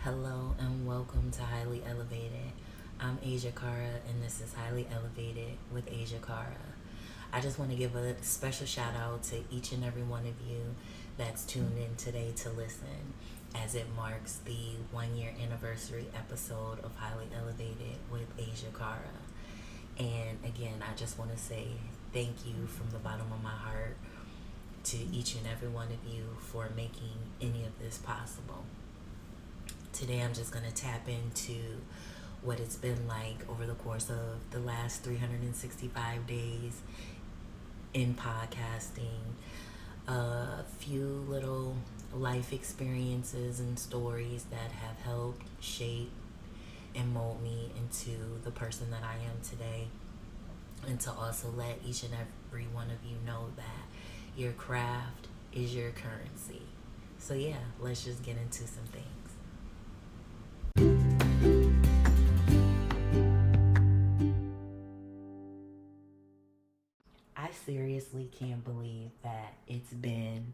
Hello and welcome to Highly Elevated. I'm Asia Cara and this is Highly Elevated with Asia Cara. I just want to give a special shout out to each and every one of you that's tuned in today to listen as it marks the 1 year anniversary episode of Highly Elevated with Asia Cara. And again, I just want to say thank you from the bottom of my heart to each and every one of you for making any of this possible. Today I'm just going to tap into what it's been like over the course of the last 365 days in podcasting, a few little life experiences and stories that have helped shape and mold me into the person that I am today, and to also let each and every one of you know that your craft is your currency. So yeah, let's just get into some things. I seriously can't believe that it's been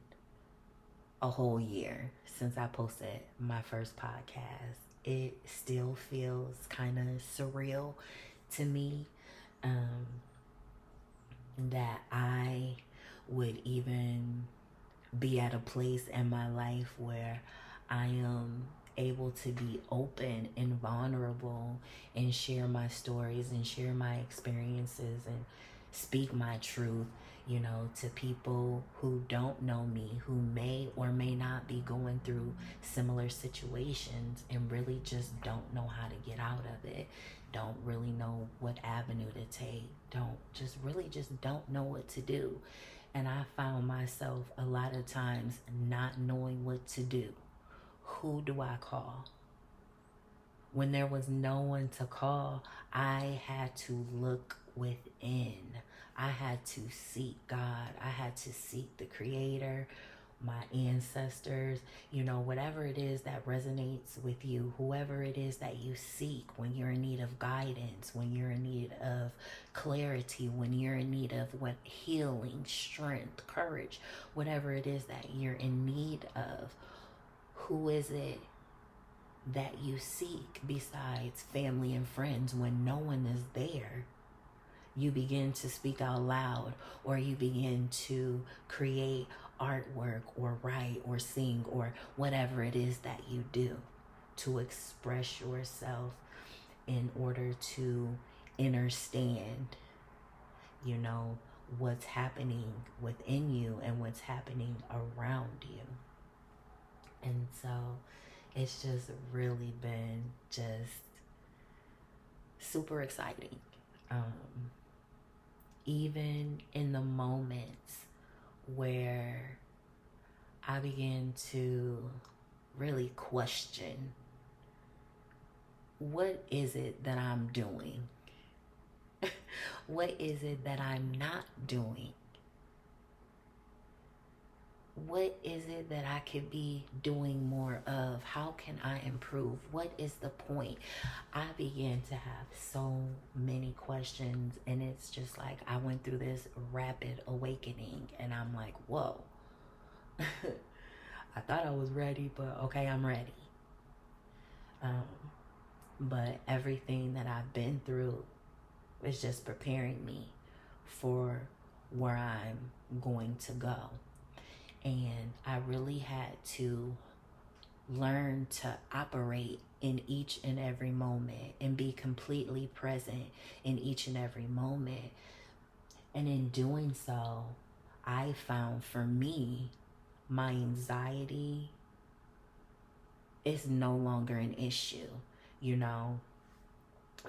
a whole year since I posted my first podcast. It still feels kind of surreal to me, um, that I would even be at a place in my life where I am able to be open and vulnerable and share my stories and share my experiences and speak my truth, to people who don't know me, who may or may not be going through similar situations and really just don't know how to get out of it, don't really know what avenue to take, don't know what to do. And I found myself a lot of times not knowing what to do. Who do I call? When there was no one to call, I had to look within. I had to seek God. I had to seek the Creator, my ancestors, whatever it is that resonates with you, whoever it is that you seek when you're in need of guidance, when you're in need of clarity, when you're in need of what healing, strength, courage, whatever it is that you're in need of, who is it that you seek besides family and friends when no one is there? You begin to speak out loud, or you begin to create artwork or write or sing or whatever it is that you do to express yourself in order to understand, what's happening within you and what's happening around you. And so it's just really been just super exciting. Even in the moments where I began to really question, what is it that I'm doing? What is it that I'm not doing? What is it that I could be doing more of? How can I improve? What is the point? I began to have so many questions, and it's just like I went through this rapid awakening, and I'm like, whoa. I thought I was ready, but okay, I'm ready. But everything that I've been through is just preparing me for where I'm going to go. And I really had to learn to operate in each and every moment and be completely present in each and every moment. And in doing so, I found for me, my anxiety is no longer an issue.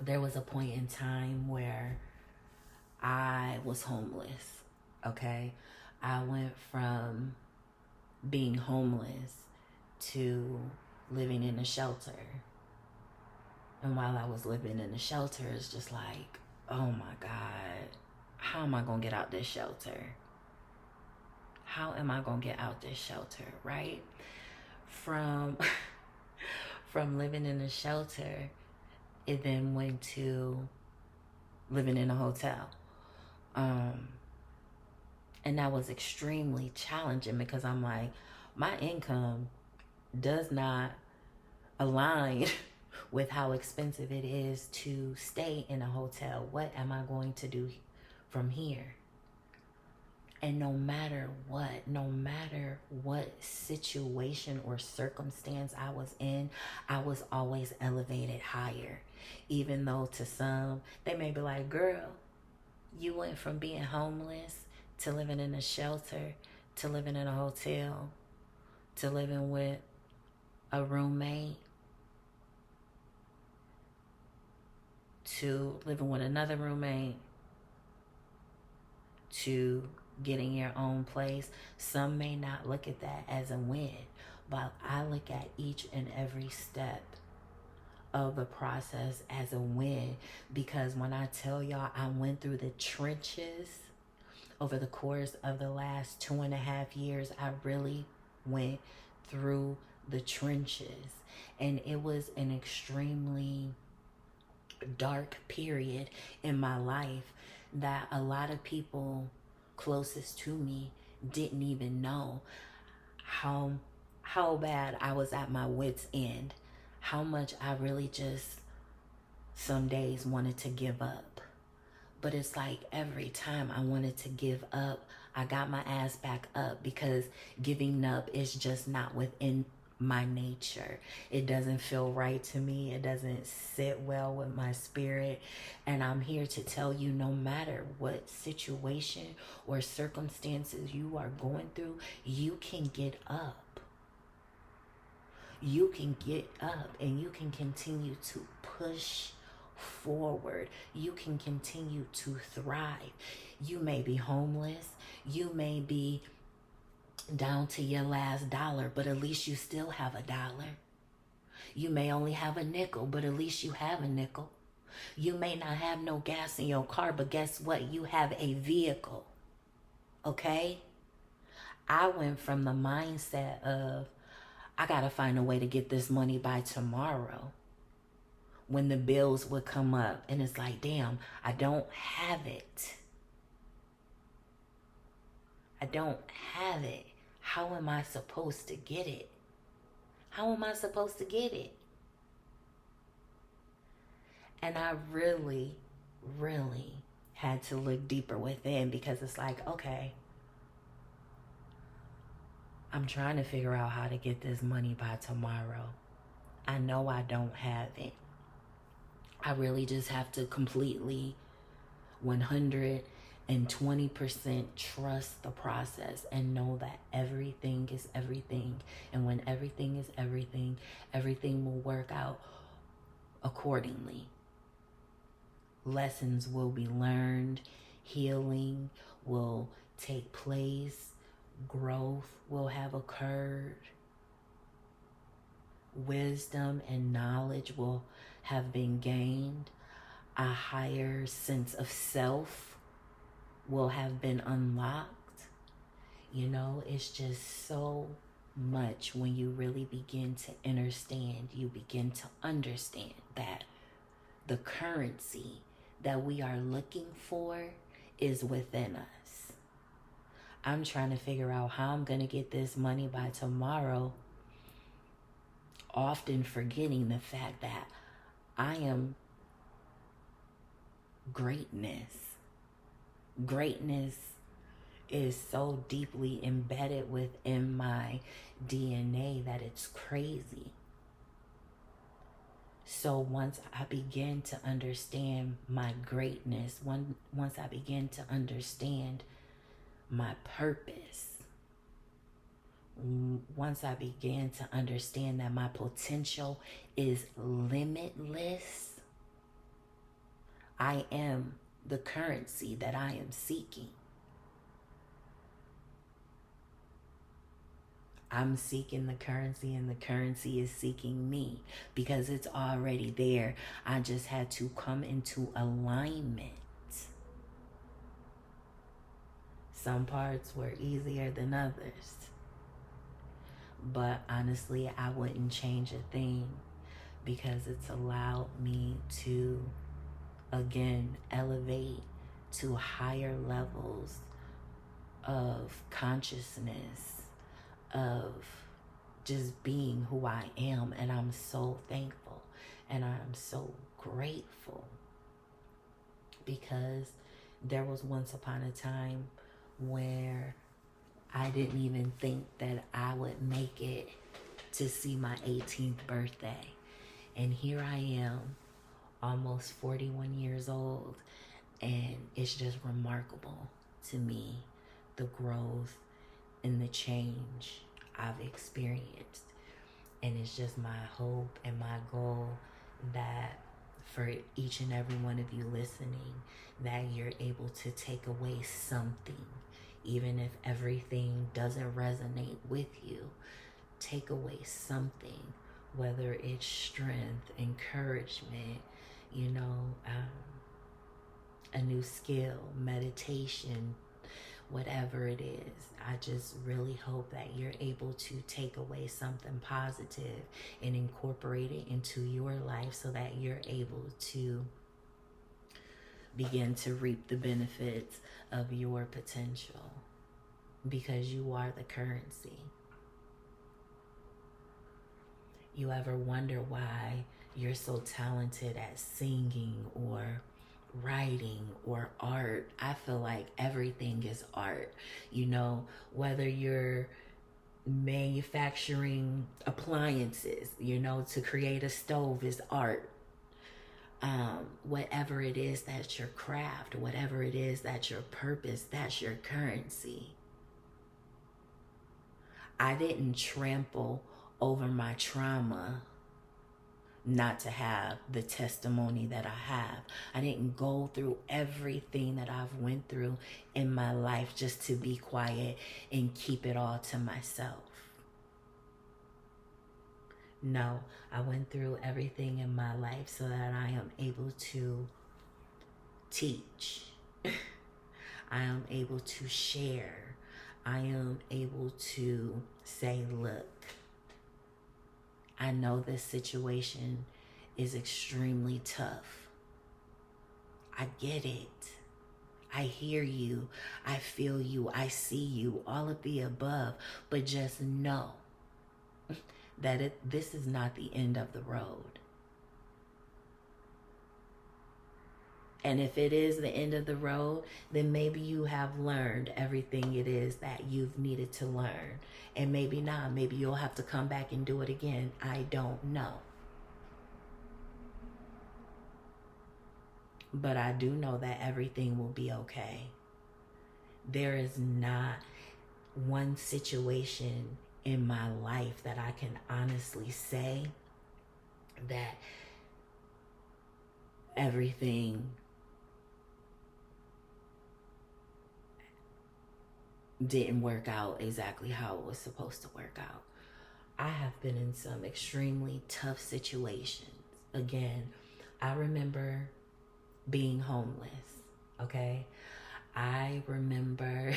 There was a point in time where I was homeless, okay? I went from being homeless to living in a shelter. And while I was living in the shelter, it's just like, oh my God, how am I going to get out this shelter? How am I going to get out this shelter, right? From living in a shelter, it then went to living in a hotel. And that was extremely challenging because I'm like, my income does not aligned with how expensive it is to stay in a hotel. What am I going to do from here? And no matter what situation or circumstance I was in, I was always elevated higher. Even though to some, they may be like, girl, you went from being homeless to living in a shelter, to living in a hotel, to living with a roommate, to living with another roommate, to getting your own place. Some may not look at that as a win, but I look at each and every step of the process as a win, because when I tell y'all I went through the trenches over the course of the last 2.5 years, I really went through the trenches, and it was an extremely dark period in my life that a lot of people closest to me didn't even know how bad I was at my wit's end, how much I really just some days wanted to give up. But it's like every time I wanted to give up, I got my ass back up, because giving up is just not within my nature. It doesn't feel right to me. It doesn't sit well with my spirit. And I'm here to tell you, no matter what situation or circumstances you are going through, you can get up. You can get up and you can continue to push forward. You can continue to thrive. You may be homeless. You may be down to your last dollar, but at least you still have a dollar. You may only have a nickel, but at least you have a nickel. You may not have no gas in your car, but guess what? You have a vehicle. Okay? I went from the mindset of, I gotta find a way to get this money by tomorrow, when the bills would come up and it's like, damn, I don't have it. I don't have it. How am I supposed to get it? How am I supposed to get it? And I really, really had to look deeper within, because it's like, okay, I'm trying to figure out how to get this money by tomorrow. I know I don't have it. I really just have to completely 120% trust the process and know that everything is everything. And when everything is everything, everything will work out accordingly. Lessons will be learned, healing will take place, growth will have occurred, wisdom and knowledge will have been gained, a higher sense of self will have been unlocked. You know, it's just so much when you really begin to understand. You begin to understand that the currency that we are looking for is within us. I'm trying to figure out how I'm going to get this money by tomorrow, often forgetting the fact that I am greatness. Greatness is so deeply embedded within my DNA that it's crazy. So once I begin to understand my greatness, once I begin to understand my purpose, once I begin to understand that my potential is limitless, I am the currency that I am seeking. I'm seeking the currency and the currency is seeking me, because it's already there. I just had to come into alignment. Some parts were easier than others, but honestly, I wouldn't change a thing, because it's allowed me to, again, elevate to higher levels of consciousness, of just being who I am. And I'm so thankful and I'm so grateful, because there was once upon a time where I didn't even think that I would make it to see my 18th birthday. And here I am, almost 41 years old, and it's just remarkable to me, the growth and the change I've experienced. And it's just my hope and my goal that for each and every one of you listening, that you're able to take away something, even if everything doesn't resonate with you. Take away something, whether it's strength, encouragement, a new skill, meditation, whatever it is. I just really hope that you're able to take away something positive and incorporate it into your life so that you're able to begin to reap the benefits of your potential, because you are the currency. You ever wonder why you're so talented at singing or writing or art? I feel like everything is art. Whether you're manufacturing appliances, to create a stove is art. Whatever it is that's your craft, whatever it is that's your purpose, that's your currency. I didn't trample over my trauma not to have the testimony that I have. I didn't go through everything that I've went through in my life just to be quiet and keep it all to myself. No, I went through everything in my life so that I am able to teach. I am able to share. I am able to say, look, I know this situation is extremely tough. I get it. I hear you. I feel you. I see you. All of the above. But just know that this is not the end of the road. And if it is the end of the road, then maybe you have learned everything it is that you've needed to learn. And maybe not. Maybe you'll have to come back and do it again. I don't know. But I do know that everything will be okay. There is not one situation in my life that I can honestly say that everything didn't work out exactly how it was supposed to work out. I have been in some extremely tough situations. Again, I remember being homeless, okay? I remember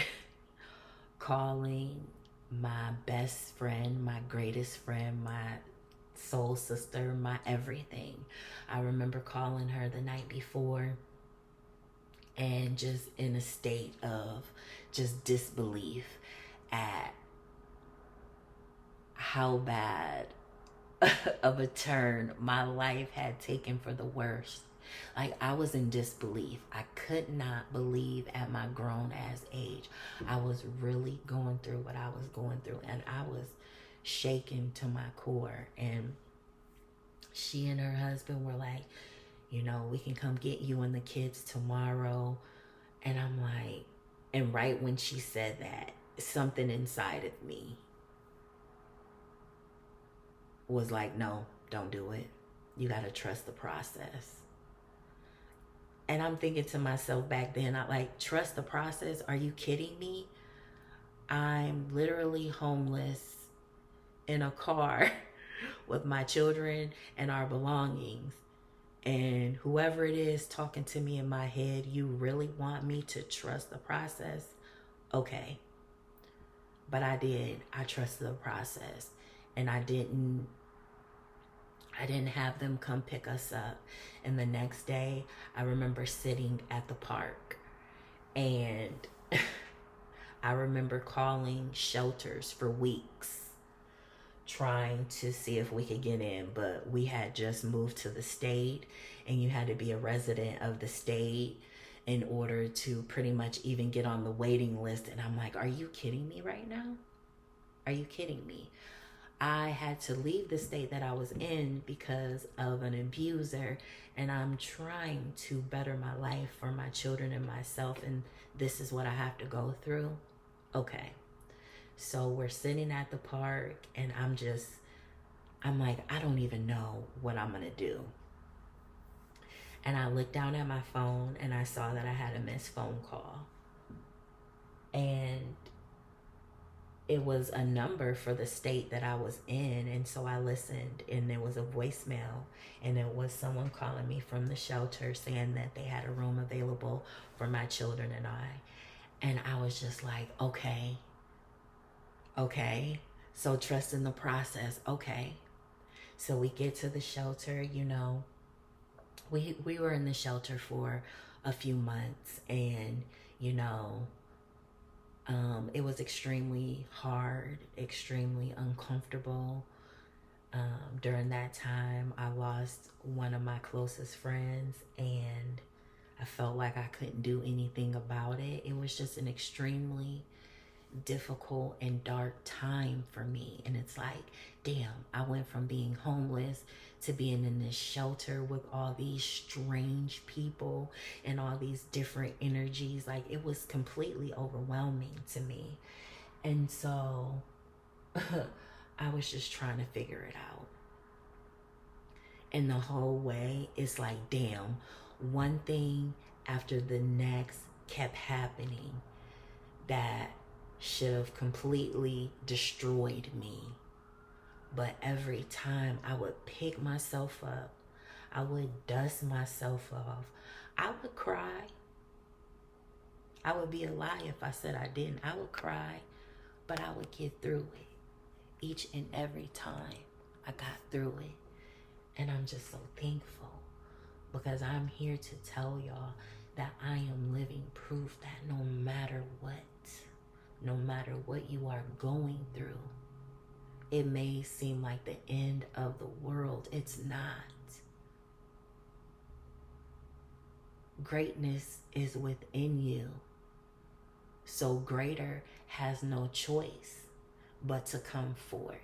calling my best friend, my greatest friend, my soul sister, my everything. I remember calling her the night before and just in a state of just disbelief at how bad of a turn my life had taken for the worst. Like, I was in disbelief. I could not believe at my grown ass age I was really going through what I was going through, and I was shaken to my core. And she and her husband were like, we can come get you and the kids tomorrow. And I'm like, and right when she said that, something inside of me was like, no, don't do it. You got to trust the process. And I'm thinking to myself back then, I like, trust the process? Are you kidding me? I'm literally homeless in a car with my children and our belongings. And whoever it is talking to me in my head, you really want me to trust the process? Okay. But I did. I trusted the process. And I didn't have them come pick us up. And the next day, I remember sitting at the park. And I remember calling shelters for weeks, trying to see if we could get in, but we had just moved to the state, and you had to be a resident of the state in order to pretty much even get on the waiting list. And I'm like, are you kidding me right now? Are you kidding me? I had to leave the state that I was in because of an abuser, and I'm trying to better my life for my children and myself, and this is what I have to go through. Okay. So we're sitting at the park, and I'm like, I don't even know what I'm gonna do. And I looked down at my phone, and I saw that I had a missed phone call. And it was a number for the state that I was in. And so I listened, and there was a voicemail, and it was someone calling me from the shelter saying that they had a room available for my children and I. And I was just like, okay. So trust in the process. Okay. So we get to the shelter, we were in the shelter for a few months, and, it was extremely hard, extremely uncomfortable. During that time, I lost one of my closest friends, and I felt like I couldn't do anything about it. It was just an extremely difficult and dark time for me. And it's like, damn, I went from being homeless to being in this shelter with all these strange people and all these different energies. Like, it was completely overwhelming to me. And so I was just trying to figure it out. And the whole way, it's like, damn, one thing after the next kept happening that should have completely destroyed me. But every time I would pick myself up, I would dust myself off, I would cry. I would be a lie if I said I didn't. I would cry, but I would get through it. Each and every time I got through it. And I'm just so thankful, because I'm here to tell y'all that I am living proof that no matter what you are going through, it may seem like the end of the world. It's not. Greatness is within you. So greater has no choice but to come forth.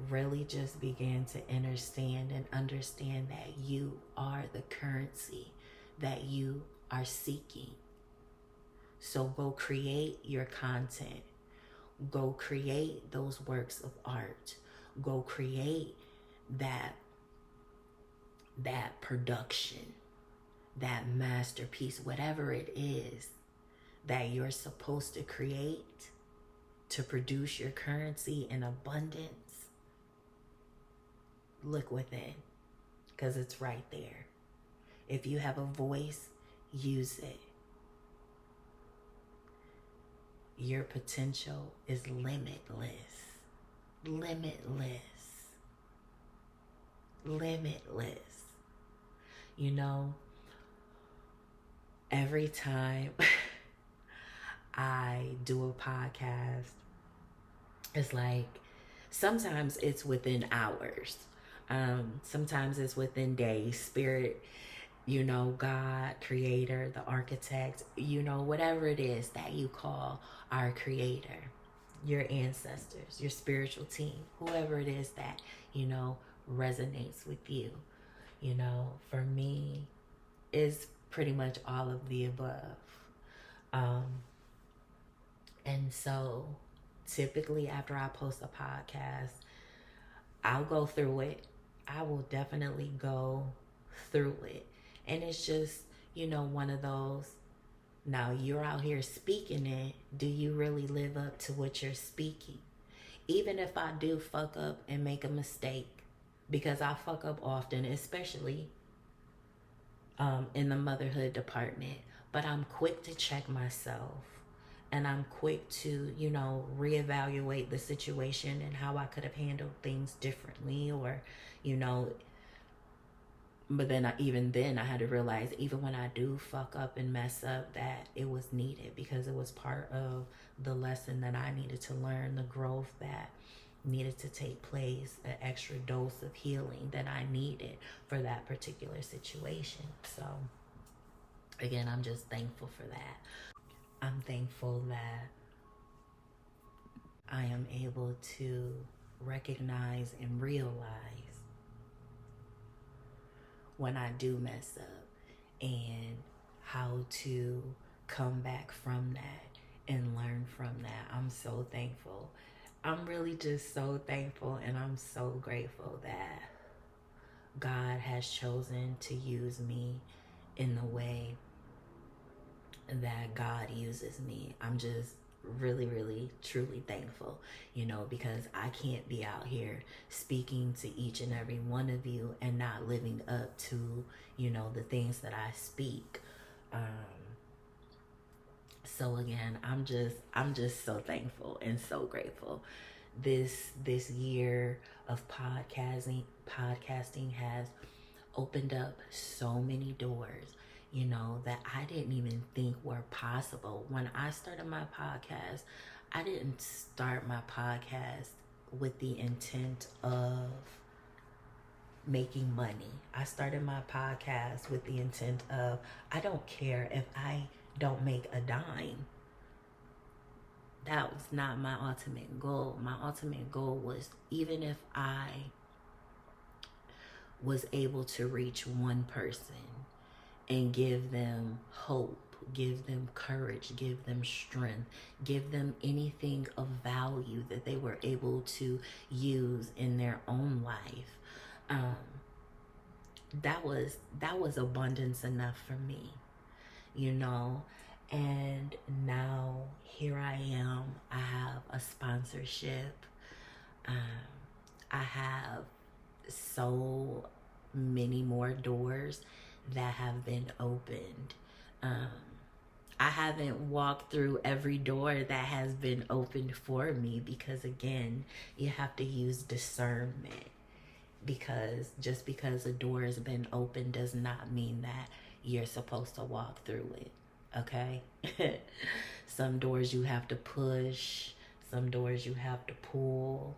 Really just begin to understand that you are the currency that you are seeking. So go create your content. Go create those works of art. Go create that production, that masterpiece, whatever it is that you're supposed to create to produce your currency in abundance. Look within, because it's right there. If you have a voice, use it. Your potential is limitless. Limitless. Limitless. Every time I do a podcast, it's like, sometimes it's within hours. Sometimes it's within days. Spirit, God, creator, the architect, whatever it is that you call our creator, your ancestors, your spiritual team, whoever it is that, resonates with you. For me, is pretty much all of the above. And so typically after I post a podcast, I'll go through it. I will definitely go through it. And it's just, one of those, now you're out here speaking it. Do you really live up to what you're speaking? Even if I do fuck up and make a mistake, because I fuck up often, especially in the motherhood department, but I'm quick to check myself. And I'm quick to, reevaluate the situation and how I could have handled things differently, or, But then even then I had to realize, even when I do fuck up and mess up, that it was needed, because it was part of the lesson that I needed to learn, the growth that needed to take place, an extra dose of healing that I needed for that particular situation. So again, I'm just thankful for that. I'm thankful that I am able to recognize and realize when I do mess up, and how to come back from that and learn from that. I'm so thankful. I'm really just so thankful, and I'm so grateful that God has chosen to use me in the way that God uses me. I'm just really, really, truly thankful, because I can't be out here speaking to each and every one of you and not living up to, the things that I speak. So again, I'm just so thankful and so grateful. This year of podcasting has opened up so many doors, that I didn't even think were possible. When I started my podcast, I didn't start my podcast with the intent of making money. I started my podcast with the intent of, I don't care if I don't make a dime. That was not my ultimate goal. My ultimate goal was, even if I was able to reach one person and give them hope, give them courage, give them strength, give them anything of value that they were able to use in their own life, that was abundance enough for me, and now here I am. I have a sponsorship. I have so many more doors that have been opened. I haven't walked through every door that has been opened for me, because again, you have to use discernment, because just because a door has been opened does not mean that you're supposed to walk through it. Okay? Some doors you have to push, some doors you have to pull,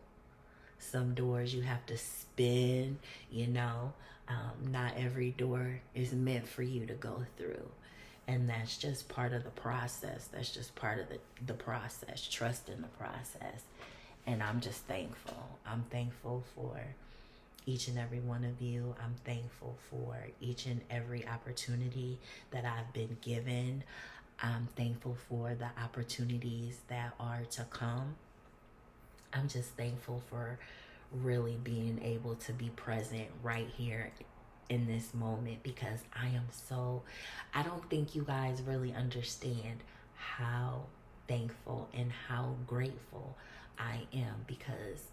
some doors you have to spin, not every door is meant for you to go through. And that's just part of the process. That's just part of the process. Trust in the process. And I'm just thankful. I'm thankful for each and every one of you. I'm thankful for each and every opportunity that I've been given. I'm thankful for the opportunities that are to come. I'm just thankful for really being able to be present right here in this moment, because I don't think you guys really understand how thankful and how grateful I am, because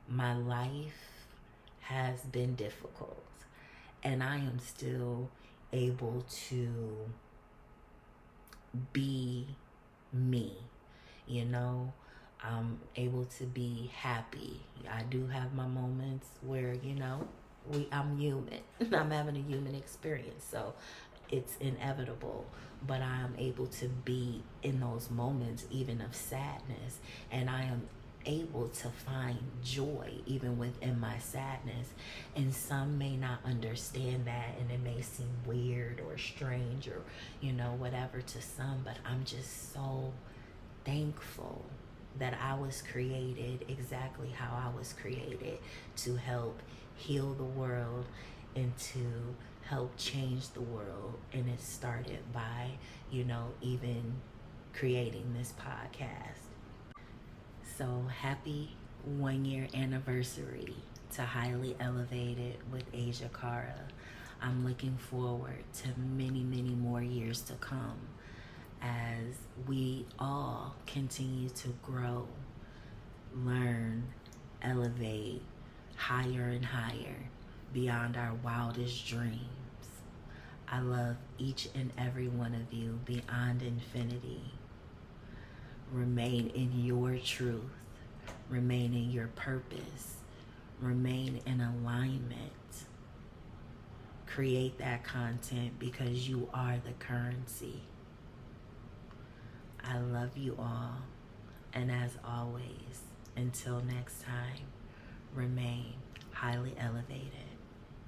my life has been difficult, and I am still able to be me, I'm able to be happy. I do have my moments where, I'm human. I'm having a human experience, so it's inevitable, but I am able to be in those moments, even of sadness, and I am able to find joy even within my sadness. And some may not understand that, and it may seem weird or strange or whatever to some, but I'm just so thankful that I was created exactly how I was created, to help heal the world and to help change the world. And it started by even creating this podcast. So happy 1 year anniversary to Highly Elevated with Asia Cara. I'm looking forward to many, many more years to come as we all continue to grow, learn, elevate higher and higher beyond our wildest dreams. I love each and every one of you beyond infinity. Remain in your truth. Remain in your purpose. Remain in alignment. create that content because you are the currency. I love you all. And as always, until next time, remain highly elevated.